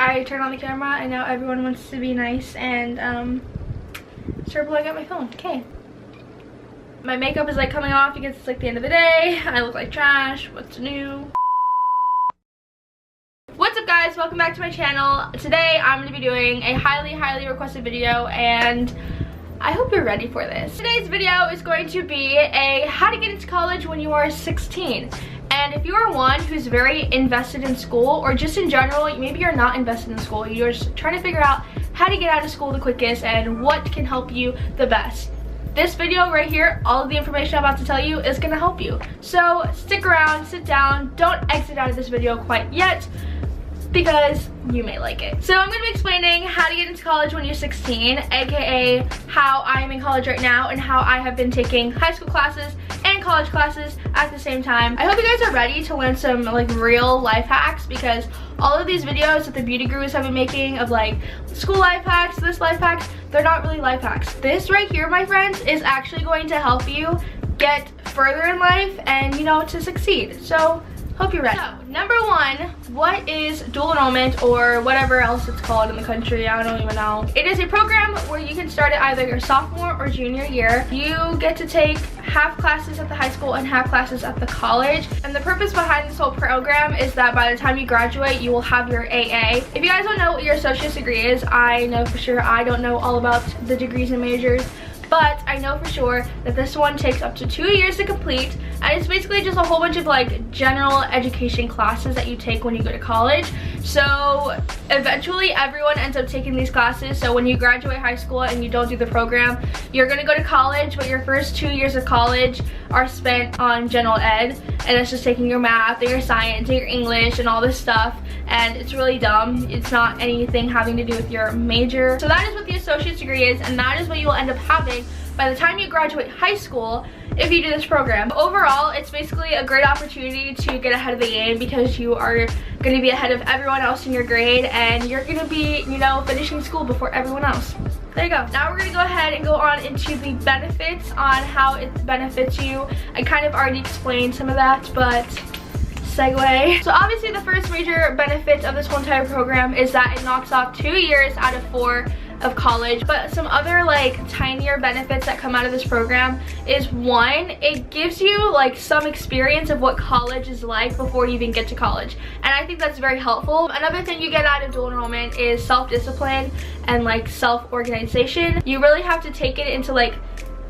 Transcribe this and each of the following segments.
I turned on the camera and now everyone wants to be nice and start blowing up my phone. Okay. My makeup is like coming off because it's like the end of the day. I look like trash. What's new? What's up guys, welcome back to my channel. Today I'm going to be doing a highly requested video and I hope you're ready for this. Today's video is going to be a how to get into college when you are 16. And if you are one who's very invested in school, or just in general, maybe you're not invested in school, you're just trying to figure out how to get out of school the quickest and what can help you the best. This video right here, all of the information I'm about to tell you is going to help you. So stick around, sit down, don't exit out of this video quite yet, because you may like it. So I'm going to be explaining how to get into college when you're 16, aka how I'm in college right now and how I have been taking high school classes and college classes at the same time. I hope you guys are ready to learn some like real life hacks, because all of these videos that the beauty gurus have been making of like school life hacks, this life hacks, they're not really life hacks. This right here, my friends, is actually going to help you get further in life and, you know, to succeed. So hope you're ready. So, number one, what is dual enrollment, or whatever else it's called in the country? I don't even know. It is a program where you can start at either your sophomore or junior year. You get to take half classes at the high school and half classes at the college. And the purpose behind this whole program is that by the time you graduate, you will have your AA. If you guys don't know what your associate's degree is, I know for sure I don't know all about the degrees and majors, but I know for sure that this one takes up to 2 years to complete, and it's basically just a whole bunch of like general education classes that you take when you go to college. So eventually everyone ends up taking these classes. So when you graduate high school and you don't do the program, you're gonna go to college, but your first 2 years of college are spent on general ed, and it's just taking your math and your science and your English and all this stuff, and it's really dumb. It's not anything having to do with your major. So that is what the associate's degree is, and that is what you will end up having by the time you graduate high school if you do this program. Overall, it's basically a great opportunity to get ahead of the game, because you are going to be ahead of everyone else in your grade, and you're going to be, you know, finishing school before everyone else. There you go. Now we're going to go ahead and go on into the benefits on how it benefits you. I kind of already explained some of that, but segue. So obviously the first major benefit of this whole entire program is that it knocks off 2 years out of 4 of college. But some other like tinier benefits that come out of this program is, one, it gives you like some experience of what college is like before you even get to college, and I think that's very helpful. Another thing you get out of dual enrollment is self-discipline and like self-organization. You really have to take it into like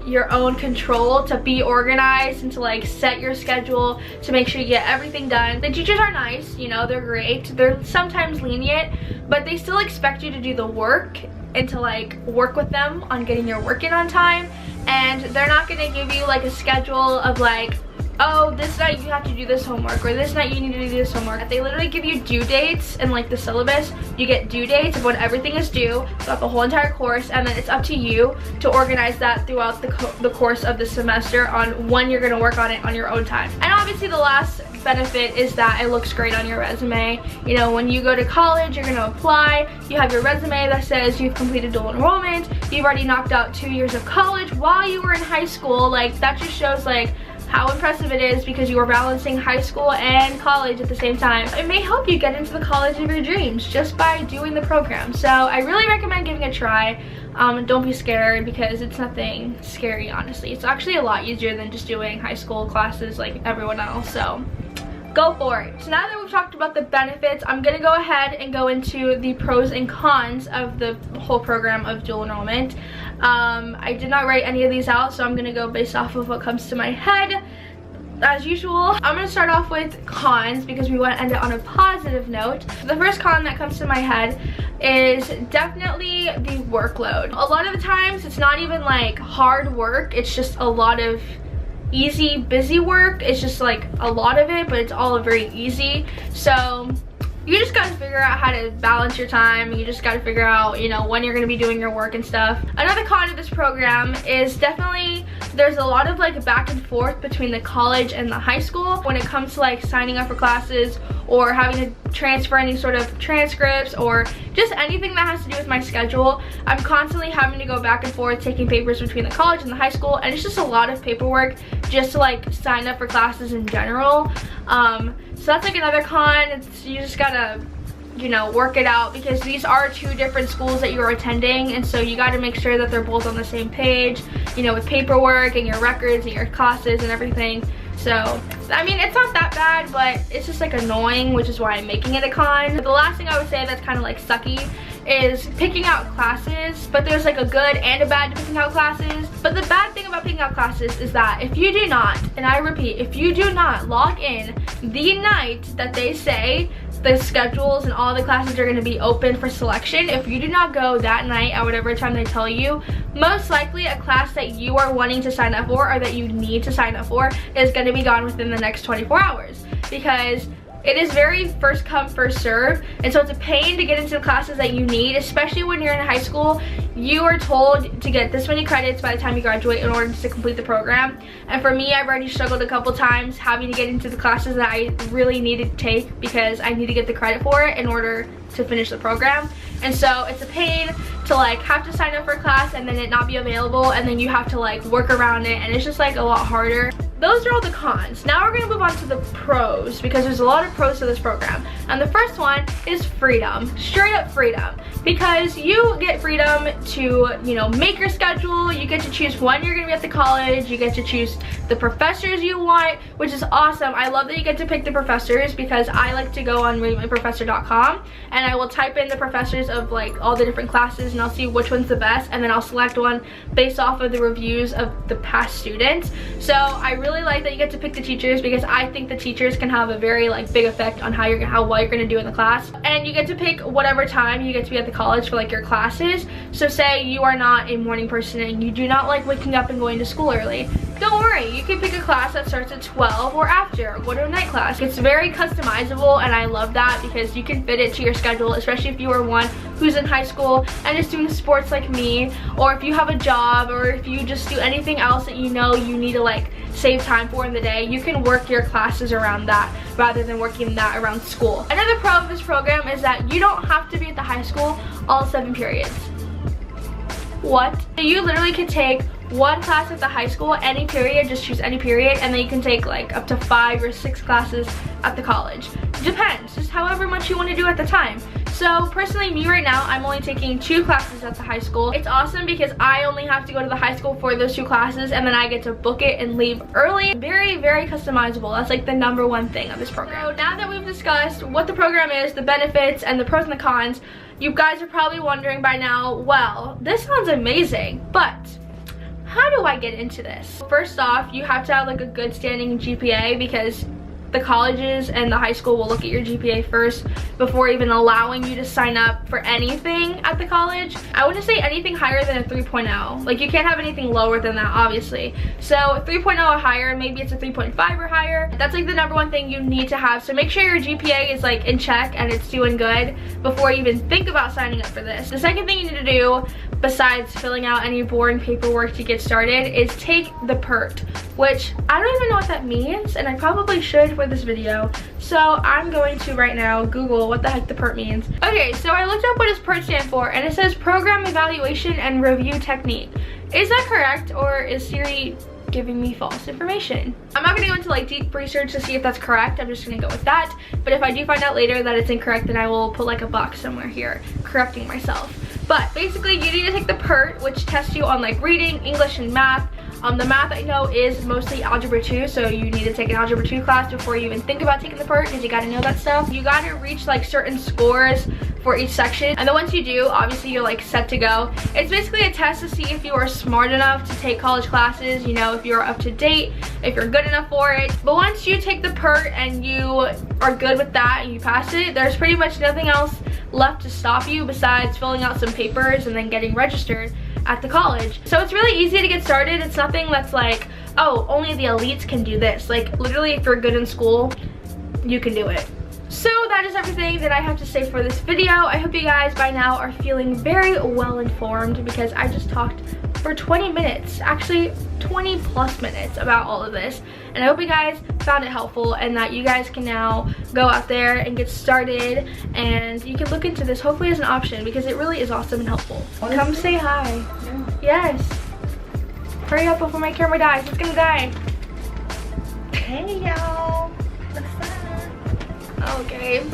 your own control to be organized and to like set your schedule to make sure you get everything done. The teachers are nice, you know, they're great. They're sometimes lenient, but they still expect you to do the work and to like work with them on getting your work in on time. And they're not gonna give you like a schedule of like, oh, this night you have to do this homework, or this night you need to do this homework. They literally give you due dates, and like the syllabus, you get due dates of when everything is due throughout the whole entire course, and then it's up to you to organize that throughout the course of the semester on when you're gonna work on it on your own time. And obviously the last benefit is that it looks great on your resume. You know, when you go to college, you're gonna apply, you have your resume that says you've completed dual enrollment, you've already knocked out 2 years of college while you were in high school. Like, that just shows like how impressive it is, because you are balancing high school and college at the same time. It may help you get into the college of your dreams just by doing the program. So I really recommend giving it a try. Don't be scared, because it's nothing scary, honestly. It's actually a lot easier than just doing high school classes like everyone else, so go for it. So now that we've talked about the benefits, I'm gonna go ahead and go into the pros and cons of the whole program of dual enrollment. I did not write any of these out, so I'm gonna go based off of what comes to my head. As usual, I'm gonna start off with cons, because we want to end it on a positive note. The first con that comes to my head is definitely the workload. A lot of the times it's not even like hard work, it's just a lot of easy, busy work. It's just like a lot of it, but it's all very easy. So you just gotta figure out how to balance your time. You just gotta figure out, you know, when you're gonna be doing your work and stuff. Another con of this program is definitely there's a lot of like back and forth between the college and the high school when it comes to like signing up for classes or having to transfer any sort of transcripts or just anything that has to do with my schedule. I'm constantly having to go back and forth taking papers between the college and the high school, and it's just a lot of paperwork just to like sign up for classes in general. So that's like another con. You just gotta you know, work it out, because these are two different schools that you're attending, and so you got to make sure that they're both on the same page, you know, with paperwork and your records and your classes and everything. So, I mean, it's not that bad, but it's just like annoying, which is why I'm making it a con. But the last thing I would say that's kind of like sucky is picking out classes, but there's like a good and a bad to picking out classes. But the bad thing about picking out classes is that if you do not, and I repeat, if you do not log in the night that they say the schedules and all the classes are going to be open for selection, if you do not go that night at whatever time they tell you, most likely a class that you are wanting to sign up for or that you need to sign up for is going to be gone within the next 24 hours, because it is very first come first serve, and so it's a pain to get into the classes that you need, especially when you're in high school. You are told to get this many credits by the time you graduate in order to complete the program, and for me, I've already struggled a couple times having to get into the classes that I really needed to take because I need to get the credit for it in order to finish the program. And so it's a pain to like have to sign up for a class and then it not be available, and then you have to like work around it, and it's just like a lot harder. Those are all the cons. Now we're gonna move on to the pros, because there's a lot of pros to this program. And the first one is freedom, straight up freedom, because you get freedom to, you know, make your schedule. You get to choose when you're gonna be at the college. You get to choose the professors you want, which is awesome. I love that you get to pick the professors, because I like to go on ratemyprofessor.com and I will type in the professors of like all the different classes, and I'll see which one's the best, and then I'll select one based off of the reviews of the past students. So I really like that you get to pick the teachers, because I think the teachers can have a very like big effect on how well you're gonna do in the class. And you get to pick whatever time you get to be at the college for like your classes. So say you are not a morning person and you do not like waking up and going to school early, don't worry, you can pick a class that starts at 12 or after, or go to a night class. It's very customizable, and I love that because you can fit it to your schedule, especially if you are one who's in high school and is doing sports like me, or if you have a job, or if you just do anything else that you know you need to like save time for in the day. You can work your classes around that rather than working that around school. Another pro of this program is that you don't have to be at the high school all 7 periods. What? You literally could take one class at the high school, any period, just choose any period, and then you can take like up to 5 or 6 classes at the college. Depends, just however much you want to do at the time. So personally, me right now, I'm only taking 2 classes at the high school. It's awesome because I only have to go to the high school for those 2 classes, and then I get to book it and leave early. Very, very customizable. That's like the #1 thing of this program. So now that we've discussed what the program is, the benefits, and the pros and the cons, you guys are probably wondering by now, well, this sounds amazing, but how do I get into this? First off, you have to have like a good standing GPA, because the colleges and the high school will look at your GPA first before even allowing you to sign up for anything at the college. I wouldn't say anything higher than a 3.0. Like, you can't have anything lower than that, obviously. So 3.0 or higher, maybe it's a 3.5 or higher. That's like the #1 thing you need to have. So make sure your GPA is like in check and it's doing good before you even think about signing up for this. The second thing you need to do, besides filling out any boring paperwork to get started, is take the PERT, which I don't even know what that means, and I probably should for this video. So I'm going to right now Google what the heck the PERT means. Okay, so I looked up what does PERT stand for, and it says Program Evaluation and Review Technique. Is that correct, or is Siri giving me false information? I'm not gonna go into like deep research to see if that's correct. I'm just gonna go with that. But if I do find out later that it's incorrect, then I will put like a box somewhere here correcting myself. But basically, you need to take the PERT, which tests you on like reading, English, and math. The math I know is mostly Algebra 2, so you need to take an Algebra 2 class before you even think about taking the PERT, because you gotta know that stuff. You gotta reach like certain scores for each section, and then once you do, obviously you're like set to go. It's basically a test to see if you are smart enough to take college classes, you know, if you're up to date, if you're good enough for it. But once you take the PERT and you are good with that and you pass it, there's pretty much nothing else left to stop you besides filling out some papers and then getting registered at the college. So it's really easy to get started. It's nothing that's like, oh, only the elites can do this. Like, literally, if you're good in school, you can do it. So that is everything that I have to say for this video. I hope you guys by now are feeling very well informed, because I just talked for 20 minutes, actually 20 plus minutes about all of this. And I hope you guys found it helpful, and that you guys can now go out there and get started, and you can look into this hopefully as an option, because it really is awesome and helpful. Come say hi. Yeah. Yes. Hurry up before my camera dies. It's gonna die. Hey y'all. What's up? Okay.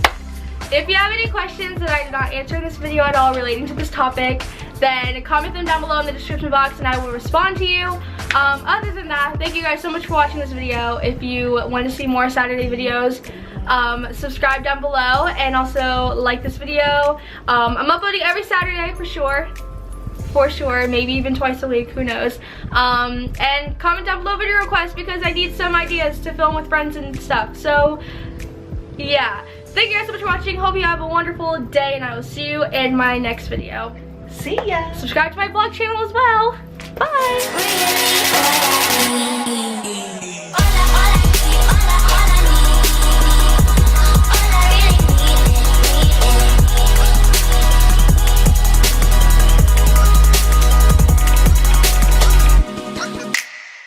If you have any questions that I did not answer in this video at all relating to this topic, then comment them down below in the description box and I will respond to you. Other than that, thank you guys so much for watching this video. If you want to see more Saturday videos, subscribe down below and also like this video. I'm uploading every Saturday for sure, maybe even twice a week, who knows. And comment down below video requests because I need some ideas to film with friends and stuff. So yeah, thank you guys so much for watching. Hope you have a wonderful day and I will see you in my next video. See ya. Subscribe to my vlog channel as well. Bye.